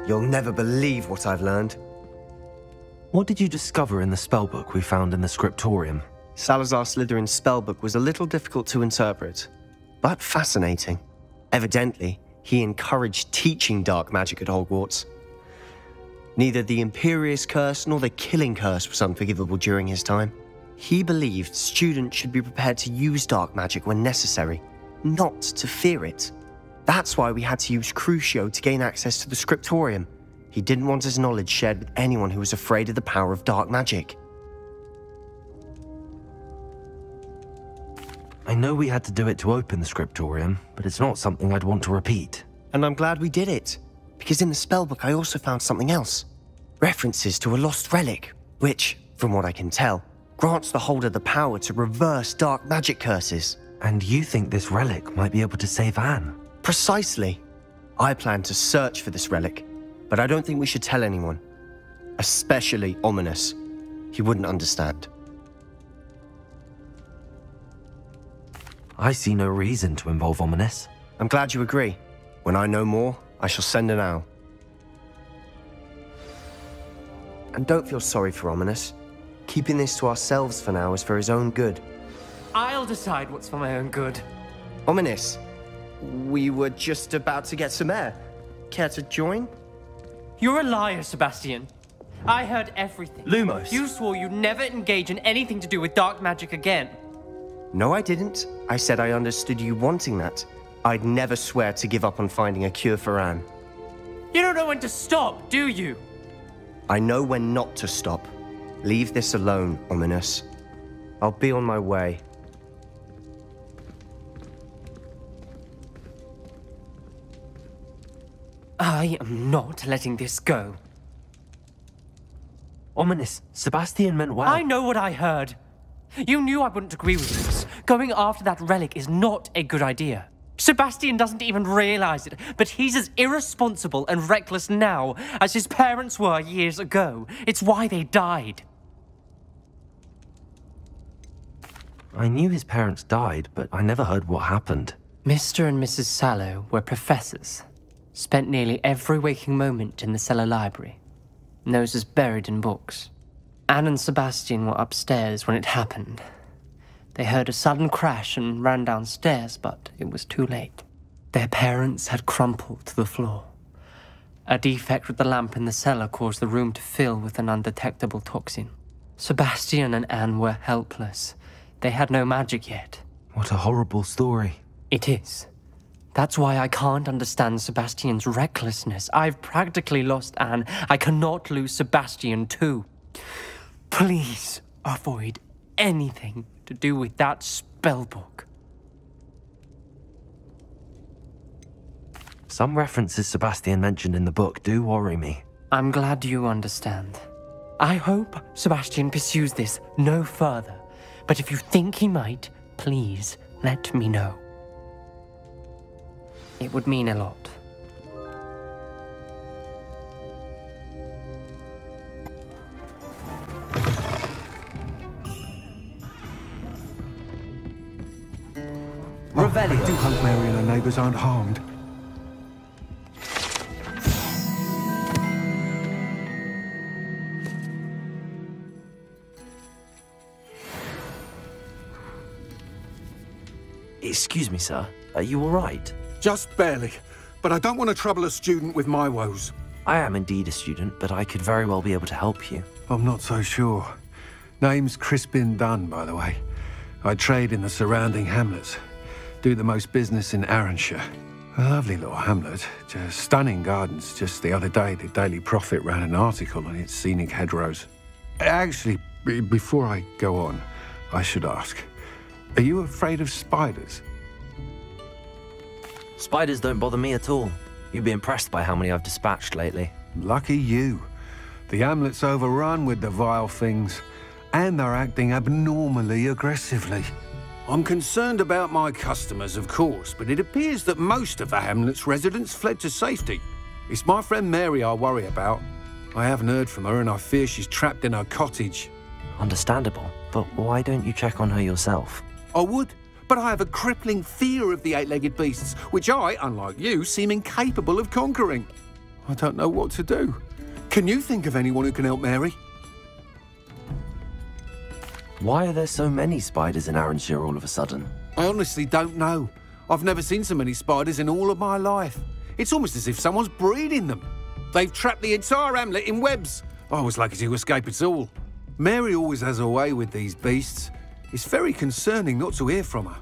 You'll never believe what I've learned. What did you discover in the spellbook we found in the scriptorium? Salazar Slytherin's spellbook was a little difficult to interpret, but fascinating. Evidently, he encouraged teaching dark magic at Hogwarts. Neither the Imperious Curse nor the Killing Curse was unforgivable during his time. He believed students should be prepared to use dark magic when necessary, not to fear it. That's why we had to use Crucio to gain access to the scriptorium. He didn't want his knowledge shared with anyone who was afraid of the power of dark magic. I know we had to do it to open the scriptorium, but it's not something I'd want to repeat. And I'm glad we did it, because in the spellbook I also found something else. References to a lost relic, which, from what I can tell, grants the holder the power to reverse dark magic curses. And you think this relic might be able to save Anne? Precisely. I plan to search for this relic, but I don't think we should tell anyone. Especially Ominous. He wouldn't understand. I see no reason to involve Ominous. I'm glad you agree. When I know more, I shall send an owl. And don't feel sorry for Ominous. Keeping this to ourselves for now is for his own good. I'll decide what's for my own good. Ominous, we were just about to get some air. Care to join? You're a liar, Sebastian. I heard everything. Lumos! You swore you'd never engage in anything to do with dark magic again. No, I didn't. I said I understood you wanting that. I'd never swear to give up on finding a cure for Anne. You don't know when to stop, do you? I know when not to stop. Leave this alone, Ominous. I'll be on my way. I am not letting this go. Ominous, Sebastian meant well. I know what I heard. You knew I wouldn't agree with this. Going after that relic is not a good idea. Sebastian doesn't even realize it, but he's as irresponsible and reckless now as his parents were years ago. It's why they died. I knew his parents died, but I never heard what happened. Mr. and Mrs. Sallow were professors. Spent nearly every waking moment in the cellar library. Noses buried in books. Anne and Sebastian were upstairs when it happened. They heard a sudden crash and ran downstairs, but it was too late. Their parents had crumpled to the floor. A defect with the lamp in the cellar caused the room to fill with an undetectable toxin. Sebastian and Anne were helpless. They had no magic yet. What a horrible story. It is. That's why I can't understand Sebastian's recklessness. I've practically lost Anne. I cannot lose Sebastian too. Please avoid anything to do with that spellbook. Some references Sebastian mentioned in the book do worry me. I'm glad you understand. I hope Sebastian pursues this no further. But if you think he might, please let me know. It would mean a lot. Revelio. I do hope Mary and her neighbours aren't harmed. Excuse me, sir. Are you all right? Just barely. But I don't want to trouble a student with my woes. I am indeed a student, but I could very well be able to help you. I'm not so sure. Name's Crispin Dunn, by the way. I trade in the surrounding hamlets. Do the most business in Arranshire. A lovely little hamlet. Just stunning gardens. Just the other day, the Daily Prophet ran an article on its scenic hedgerows. Actually, before I go on, I should ask, are you afraid of spiders? Spiders don't bother me at all. You'd be impressed by how many I've dispatched lately. Lucky you. The hamlet's overrun with the vile things, and they're acting abnormally aggressively. I'm concerned about my customers, of course, but it appears that most of the hamlet's residents fled to safety. It's my friend Mary I worry about. I haven't heard from her, and I fear she's trapped in her cottage. Understandable, but why don't you check on her yourself? I would, but I have a crippling fear of the eight-legged beasts, which I, unlike you, seem incapable of conquering. I don't know what to do. Can you think of anyone who can help Mary? Why are there so many spiders in Arranshire all of a sudden? I honestly don't know. I've never seen so many spiders in all of my life. It's almost as if someone's breeding them. They've trapped the entire hamlet in webs. I was lucky to escape it all. Mary always has a way with these beasts. It's very concerning not to hear from her.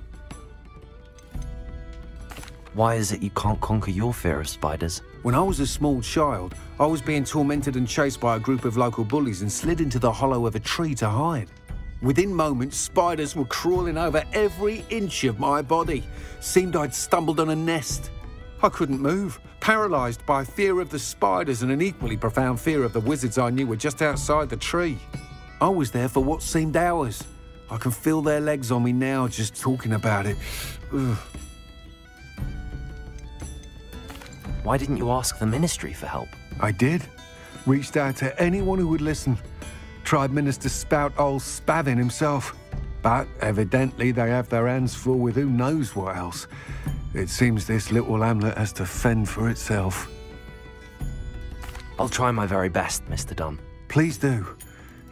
Why is it you can't conquer your fear of spiders? When I was a small child, I was being tormented and chased by a group of local bullies and slid into the hollow of a tree to hide. Within moments, spiders were crawling over every inch of my body. Seemed I'd stumbled on a nest. I couldn't move, paralysed by fear of the spiders and an equally profound fear of the wizards I knew were just outside the tree. I was there for what seemed hours. I can feel their legs on me now just talking about it. Ugh. Why didn't you ask the ministry for help? I did. Reached out to anyone who would listen. Tried Minister Spout old Spavin himself. But evidently they have their hands full with who knows what else. It seems this little hamlet has to fend for itself. I'll try my very best, Mr. Dunn. Please do.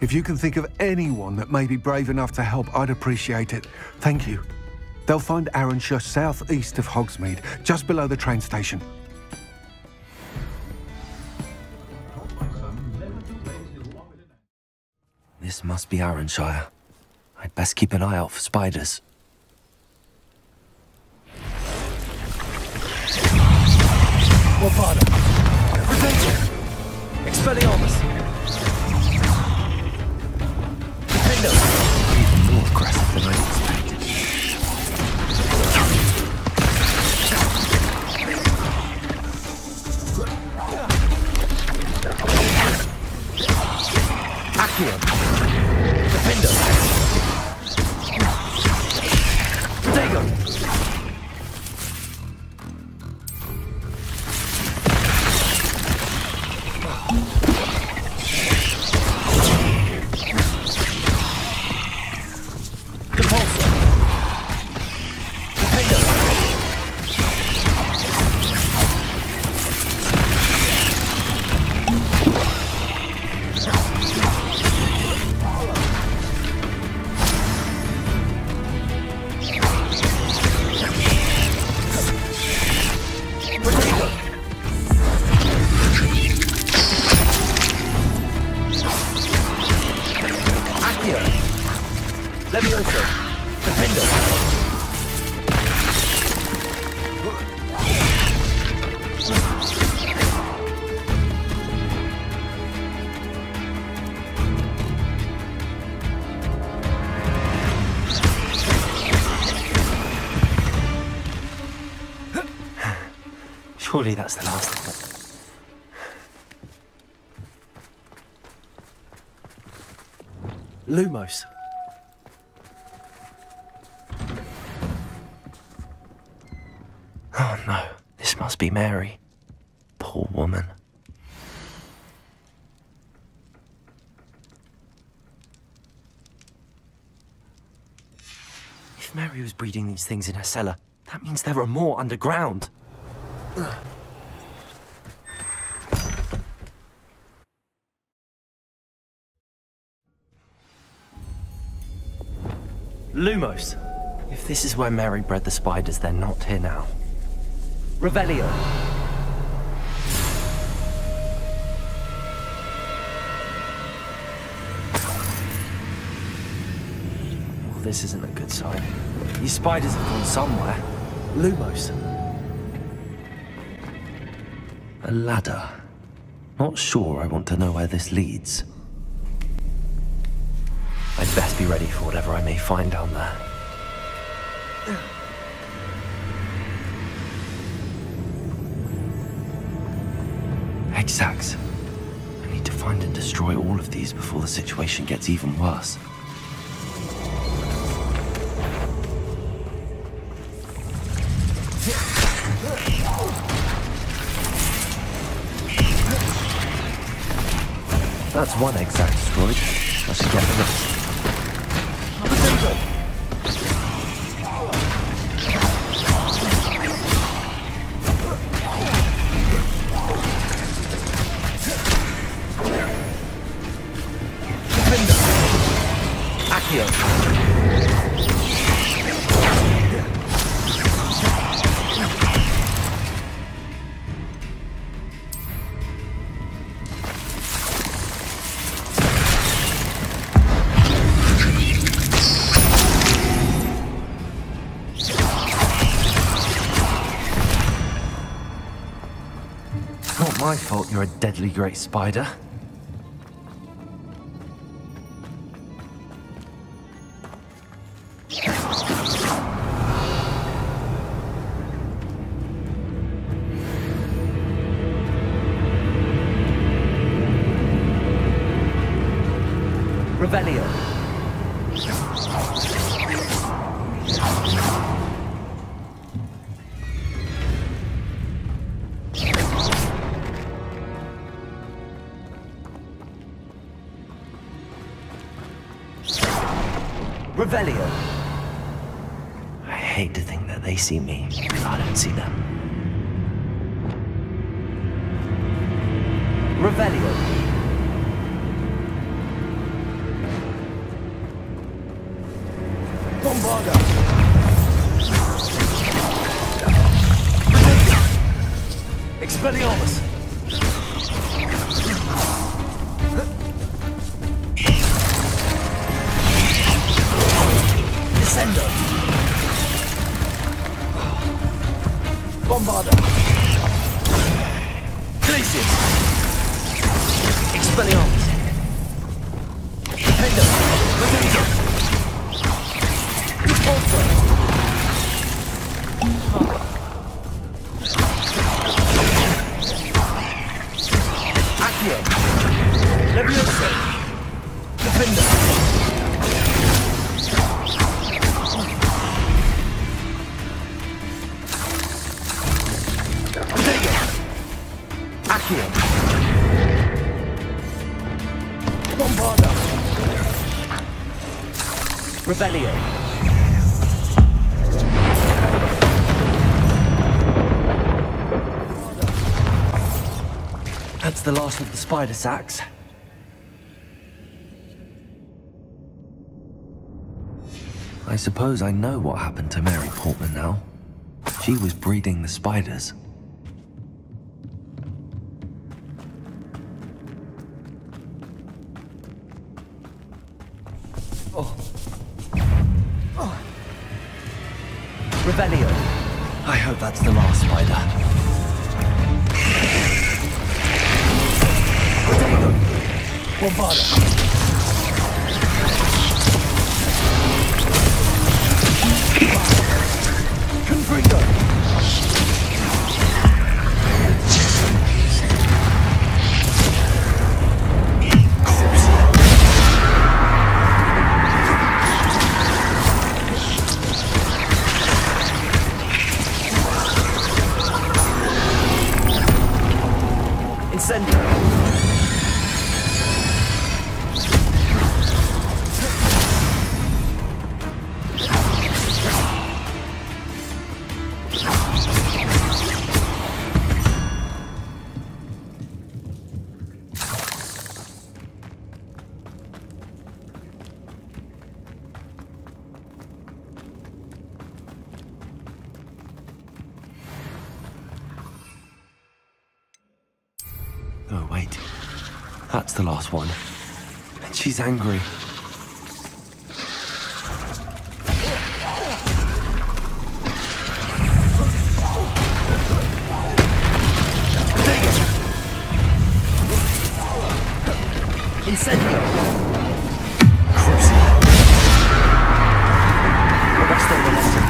If you can think of anyone that may be brave enough to help, I'd appreciate it. Thank you. They'll find Arranshire southeast of Hogsmeade, just below the train station. This must be Arranshire. I'd best keep an eye out for spiders. Warpada! Protect! Expelliarmus! Defendo! Even more aggressive than I expected. Accio! Defendo! Protego! Surely that's the last of it. Lumos. Oh no, this must be Mary. Poor woman. If Mary was breeding these things in her cellar, that means there are more underground. Lumos. If this is where Mary bred the spiders, they're not here now. Revelio! Well, this isn't a good sign. These spiders have gone somewhere. Lumos. A ladder. Not sure I want to know where this leads. I'd best be ready for whatever I may find down there. Exacts. I need to find and destroy all of these before the situation gets even worse. That's one exact destroyed. I should get the rest. Not my fault you're a deadly great spider. Revelio. Revelio. I hate to think that they see me, but I don't see them. Revelio. Bombarda. Expelliarmus. Descendo. Bombarda. Glacius. Expelliarmus. Defender. Revelio. Also. Accio. Leviosa. Defender. Protego. Accio. Bombarda. Revelio. That's the last of the spider sacks. I suppose I know what happened to Mary Portman now. She was breeding the spiders. Revelio. I hope that's the last spider. Bombarda. Confringo. Incendio. Oh, wait. That's the last one. And she's angry. Incendio. Arresto momentum.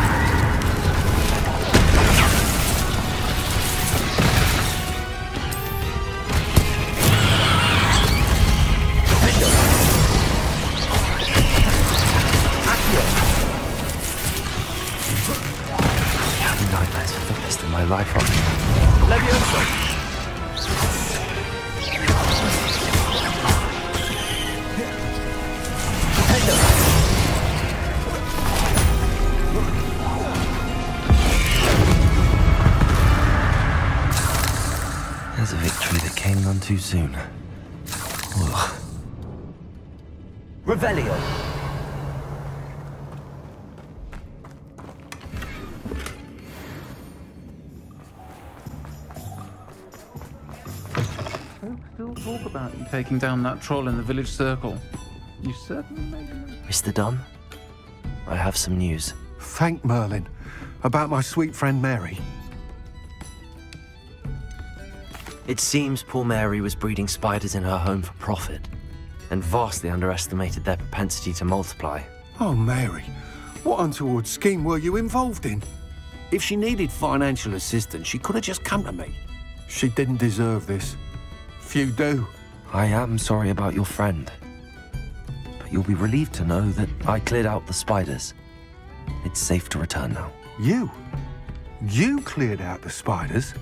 Nightmares for the rest of my life on. Leviosa. There's a victory that came none too soon. Ugh. Revelio. about you taking down that troll in the village circle. You certainly made a... Mr. Dunn, I have some news. Thank Merlin. About my sweet friend Mary. It seems poor Mary was breeding spiders in her home for profit, and vastly underestimated their propensity to multiply. Oh, Mary. What untoward scheme were you involved in? If she needed financial assistance, she could have just come to me. She didn't deserve this. Few do. I am sorry about your friend, but you'll be relieved to know that I cleared out the spiders. It's safe to return now. You? You cleared out the spiders?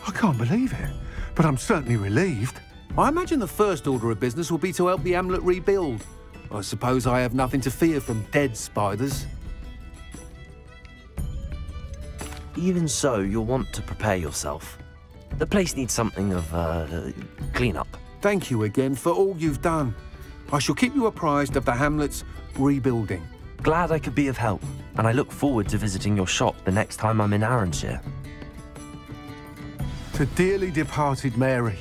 I can't believe it, but I'm certainly relieved. I imagine the first order of business will be to help the amulet rebuild. I suppose I have nothing to fear from dead spiders. Even so, you'll want to prepare yourself. The place needs something of clean-up. Thank you again for all you've done. I shall keep you apprised of the hamlet's rebuilding. Glad I could be of help, and I look forward to visiting your shop the next time I'm in Arranshire. To dearly departed Mary.